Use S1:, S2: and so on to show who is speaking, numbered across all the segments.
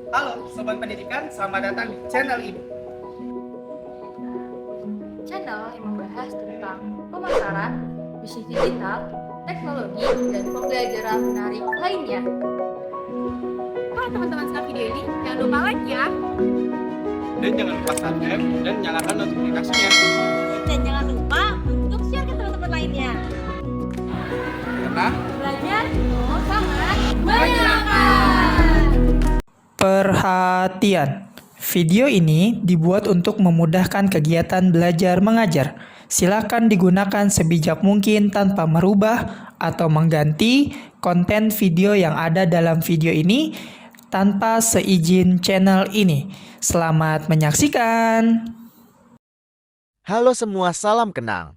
S1: Halo Sobat Pendidikan, selamat datang di channel ini.
S2: Channel yang membahas tentang pemasaran, bisnis digital, teknologi, dan pembelajaran menarik lainnya.
S3: Teman-teman suka video ini, jangan lupa like ya.
S1: Dan jangan lupa subscribe dan nyalakan notifikasinya.
S3: Dan jangan lupa untuk share ke teman-teman lainnya.
S1: Karena
S3: Belajar sangat menyenangkan.
S4: Perhatian, video ini dibuat untuk memudahkan kegiatan belajar mengajar. Silakan digunakan sebijak mungkin tanpa merubah atau mengganti konten video yang ada dalam video ini tanpa seizin channel ini. Selamat menyaksikan.
S5: Halo semua, salam kenal.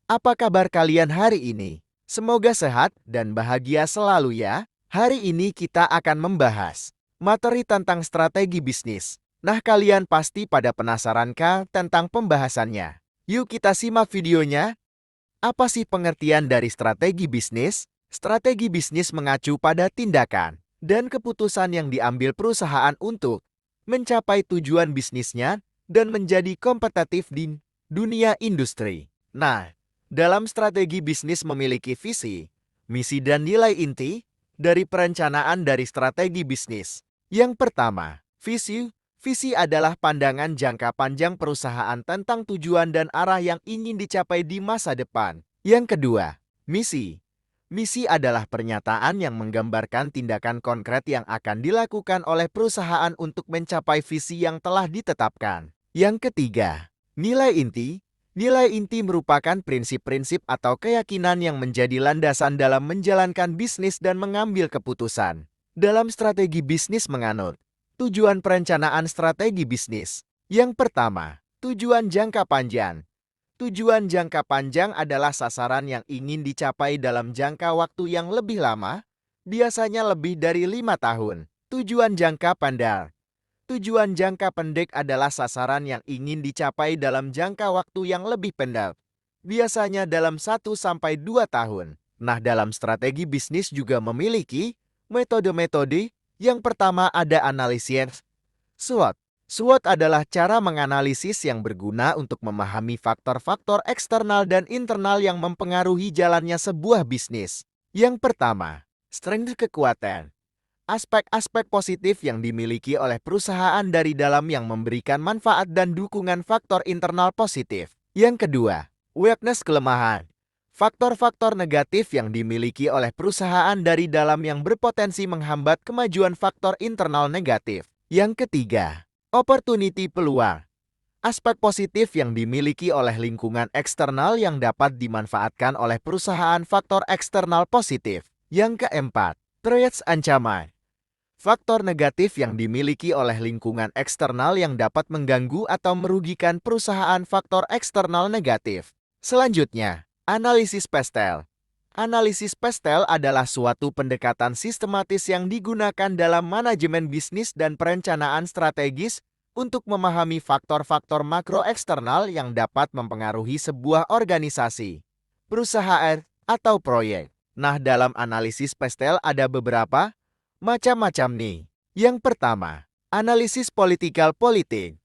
S5: Apa kabar kalian hari ini? Semoga sehat dan bahagia selalu ya. Hari ini kita akan membahas materi tentang strategi bisnis. Nah, kalian pasti pada penasaran kan tentang pembahasannya? Yuk kita simak videonya. Apa sih pengertian dari strategi bisnis? Strategi bisnis mengacu pada tindakan dan keputusan yang diambil perusahaan untuk mencapai tujuan bisnisnya dan menjadi kompetitif di dunia industri. Nah, dalam strategi bisnis memiliki visi, misi dan nilai inti dari perencanaan dari strategi bisnis. Yang pertama, visi. Visi adalah pandangan jangka panjang perusahaan tentang tujuan dan arah yang ingin dicapai di masa depan. Yang kedua, misi. Misi adalah pernyataan yang menggambarkan tindakan konkret yang akan dilakukan oleh perusahaan untuk mencapai visi yang telah ditetapkan. Yang ketiga, nilai inti. Nilai inti merupakan prinsip-prinsip atau keyakinan yang menjadi landasan dalam menjalankan bisnis dan mengambil keputusan. Dalam strategi bisnis menganut tujuan perencanaan strategi bisnis. Yang pertama, tujuan jangka panjang. Tujuan jangka panjang adalah sasaran yang ingin dicapai dalam jangka waktu yang lebih lama, biasanya lebih dari 5 tahun. Tujuan jangka pendek. Tujuan jangka pendek adalah sasaran yang ingin dicapai dalam jangka waktu yang lebih pendek, biasanya dalam 1-2 tahun. Nah, dalam strategi bisnis juga memiliki metode-metode. Yang pertama ada analisis SWOT. SWOT adalah cara menganalisis yang berguna untuk memahami faktor-faktor eksternal dan internal yang mempengaruhi jalannya sebuah bisnis. Yang pertama, strength, kekuatan. Aspek-aspek positif yang dimiliki oleh perusahaan dari dalam yang memberikan manfaat dan dukungan faktor internal positif. Yang kedua, weakness, kelemahan. Faktor-faktor negatif yang dimiliki oleh perusahaan dari dalam yang berpotensi menghambat kemajuan faktor internal negatif. Yang ketiga, opportunity, peluang. Aspek positif yang dimiliki oleh lingkungan eksternal yang dapat dimanfaatkan oleh perusahaan, faktor eksternal positif. Yang keempat, threats, ancaman. Faktor negatif yang dimiliki oleh lingkungan eksternal yang dapat mengganggu atau merugikan perusahaan, faktor eksternal negatif. Selanjutnya, analisis PESTEL. Analisis PESTEL adalah suatu pendekatan sistematis yang digunakan dalam manajemen bisnis dan perencanaan strategis untuk memahami faktor-faktor makro eksternal yang dapat mempengaruhi sebuah organisasi, perusahaan, atau proyek. Nah, dalam analisis PESTEL ada beberapa macam-macam nih. Yang pertama, analisis politikal, politik.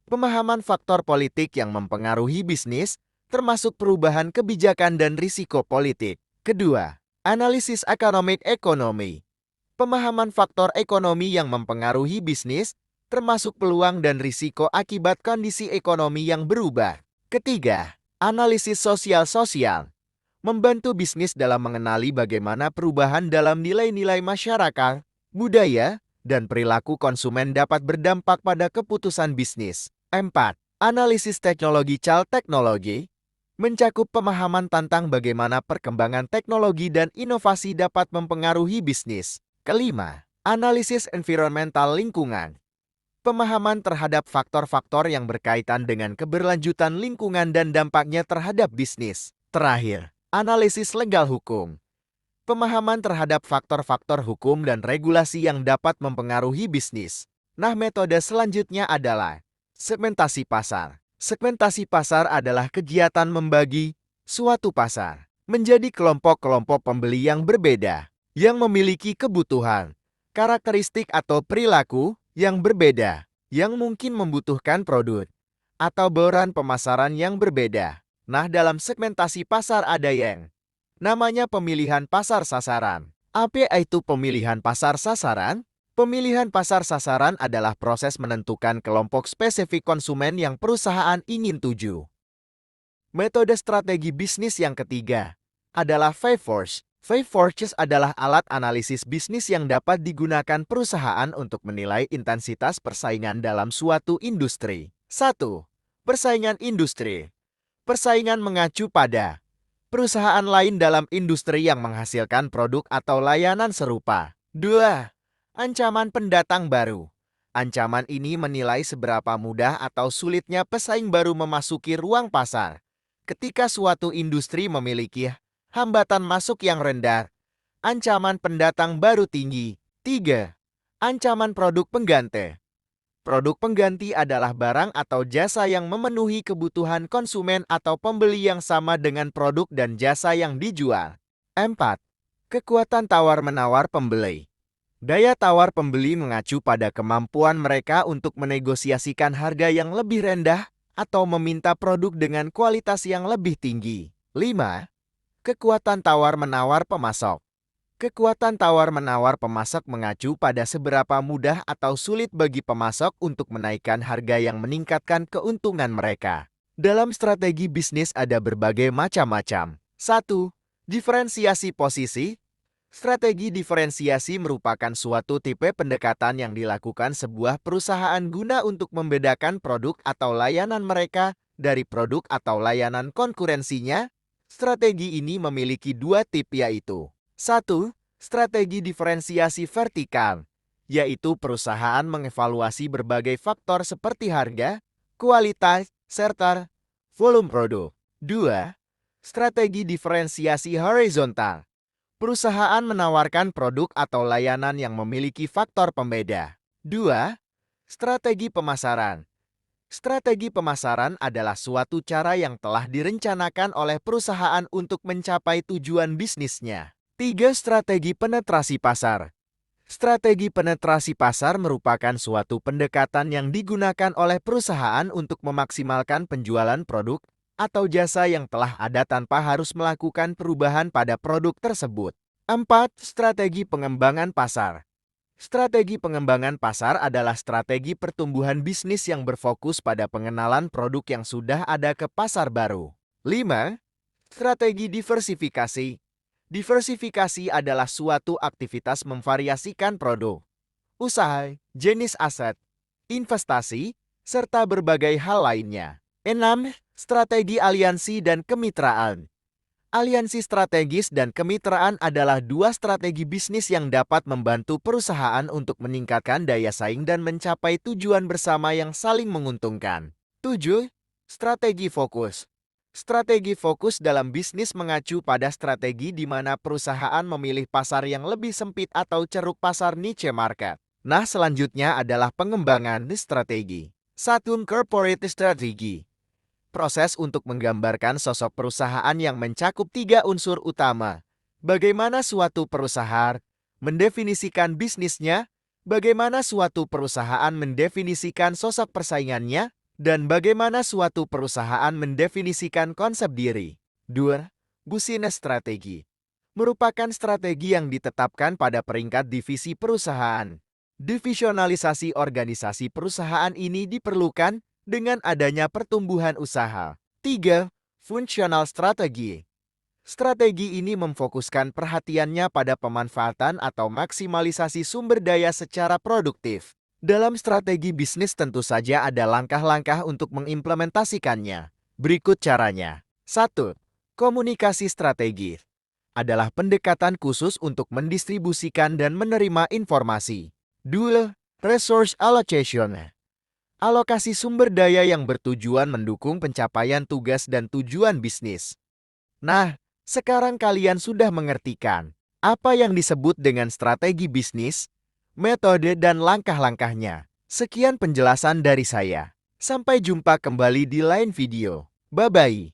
S5: Pemahaman faktor politik yang mempengaruhi bisnis, termasuk perubahan kebijakan dan risiko politik. Kedua, analisis ekonomik, ekonomi. Pemahaman faktor ekonomi yang mempengaruhi bisnis, termasuk peluang dan risiko akibat kondisi ekonomi yang berubah. Ketiga, analisis sosial, sosial. Membantu bisnis dalam mengenali bagaimana perubahan dalam nilai-nilai masyarakat, budaya, dan perilaku konsumen dapat berdampak pada keputusan bisnis. 4. Analisis teknologi, teknologi. Mencakup pemahaman tentang bagaimana perkembangan teknologi dan inovasi dapat mempengaruhi bisnis. Kelima, analisis environmental, lingkungan. Pemahaman terhadap faktor-faktor yang berkaitan dengan keberlanjutan lingkungan dan dampaknya terhadap bisnis. Terakhir, analisis legal, hukum. Pemahaman terhadap faktor-faktor hukum dan regulasi yang dapat mempengaruhi bisnis. Nah, metode selanjutnya adalah segmentasi pasar. Segmentasi pasar adalah kegiatan membagi suatu pasar menjadi kelompok-kelompok pembeli yang berbeda, yang memiliki kebutuhan, karakteristik atau perilaku yang berbeda, yang mungkin membutuhkan produk atau bauran pemasaran yang berbeda. Nah, dalam segmentasi pasar ada yang namanya pemilihan pasar sasaran. Apa itu pemilihan pasar sasaran? Pemilihan pasar sasaran adalah proses menentukan kelompok spesifik konsumen yang perusahaan ingin tuju. Metode strategi bisnis yang ketiga adalah Five Forces. Five Forces adalah alat analisis bisnis yang dapat digunakan perusahaan untuk menilai intensitas persaingan dalam suatu industri. 1. Persaingan industri. Persaingan mengacu pada perusahaan lain dalam industri yang menghasilkan produk atau layanan serupa. 2. Ancaman pendatang baru. Ancaman ini menilai seberapa mudah atau sulitnya pesaing baru memasuki ruang pasar. Ketika suatu industri memiliki hambatan masuk yang rendah, ancaman pendatang baru tinggi. 3. Ancaman produk pengganti. Produk pengganti adalah barang atau jasa yang memenuhi kebutuhan konsumen atau pembeli yang sama dengan produk dan jasa yang dijual. 4. Kekuatan tawar-menawar pembeli. Daya tawar pembeli mengacu pada kemampuan mereka untuk menegosiasikan harga yang lebih rendah atau meminta produk dengan kualitas yang lebih tinggi. 5. Kekuatan tawar-menawar pemasok. Kekuatan tawar-menawar pemasok mengacu pada seberapa mudah atau sulit bagi pemasok untuk menaikkan harga yang meningkatkan keuntungan mereka. Dalam strategi bisnis ada berbagai macam-macam. 1. Diferensiasi posisi. Strategi diferensiasi merupakan suatu tipe pendekatan yang dilakukan sebuah perusahaan guna untuk membedakan produk atau layanan mereka dari produk atau layanan konkurensinya. Strategi ini memiliki dua tipe, yaitu 1. Strategi diferensiasi vertikal, yaitu perusahaan mengevaluasi berbagai faktor seperti harga, kualitas, serta volume produk. 2. Strategi diferensiasi horizontal. Perusahaan menawarkan produk atau layanan yang memiliki faktor pembeda. 2. Strategi pemasaran. Strategi pemasaran adalah suatu cara yang telah direncanakan oleh perusahaan untuk mencapai tujuan bisnisnya. 3. Strategi penetrasi pasar. Strategi penetrasi pasar merupakan suatu pendekatan yang digunakan oleh perusahaan untuk memaksimalkan penjualan produk atau jasa yang telah ada tanpa harus melakukan perubahan pada produk tersebut. 4. Strategi pengembangan pasar. Strategi pengembangan pasar adalah strategi pertumbuhan bisnis yang berfokus pada pengenalan produk yang sudah ada ke pasar baru. 5. Strategi diversifikasi. Diversifikasi adalah suatu aktivitas memvariasikan produk, usaha, jenis aset, investasi, serta berbagai hal lainnya. 6. Strategi aliansi dan kemitraan. Aliansi strategis dan kemitraan adalah dua strategi bisnis yang dapat membantu perusahaan untuk meningkatkan daya saing dan mencapai tujuan bersama yang saling menguntungkan. 7. Strategi fokus. Strategi fokus dalam bisnis mengacu pada strategi di mana perusahaan memilih pasar yang lebih sempit atau ceruk pasar niche market. Nah, selanjutnya adalah pengembangan strategi. 1. Corporate strategy. Proses untuk menggambarkan sosok perusahaan yang mencakup 3 unsur utama. Bagaimana suatu perusahaan mendefinisikan bisnisnya, bagaimana suatu perusahaan mendefinisikan sosok persaingannya, dan bagaimana suatu perusahaan mendefinisikan konsep diri. 2. Business strategi. Merupakan strategi yang ditetapkan pada peringkat divisi perusahaan. Divisionalisasi organisasi perusahaan ini diperlukan dengan adanya pertumbuhan usaha. 3. Functional strategi. Strategi ini memfokuskan perhatiannya pada pemanfaatan atau maksimalisasi sumber daya secara produktif. Dalam strategi bisnis tentu saja ada langkah-langkah untuk mengimplementasikannya. Berikut caranya. 1. Komunikasi strategis adalah pendekatan khusus untuk mendistribusikan dan menerima informasi. 2. Resource allocation. Alokasi sumber daya yang bertujuan mendukung pencapaian tugas dan tujuan bisnis. Nah, sekarang kalian sudah mengertikan apa yang disebut dengan strategi bisnis, metode dan langkah-langkahnya. Sekian penjelasan dari saya. Sampai jumpa kembali di lain video. Bye-bye.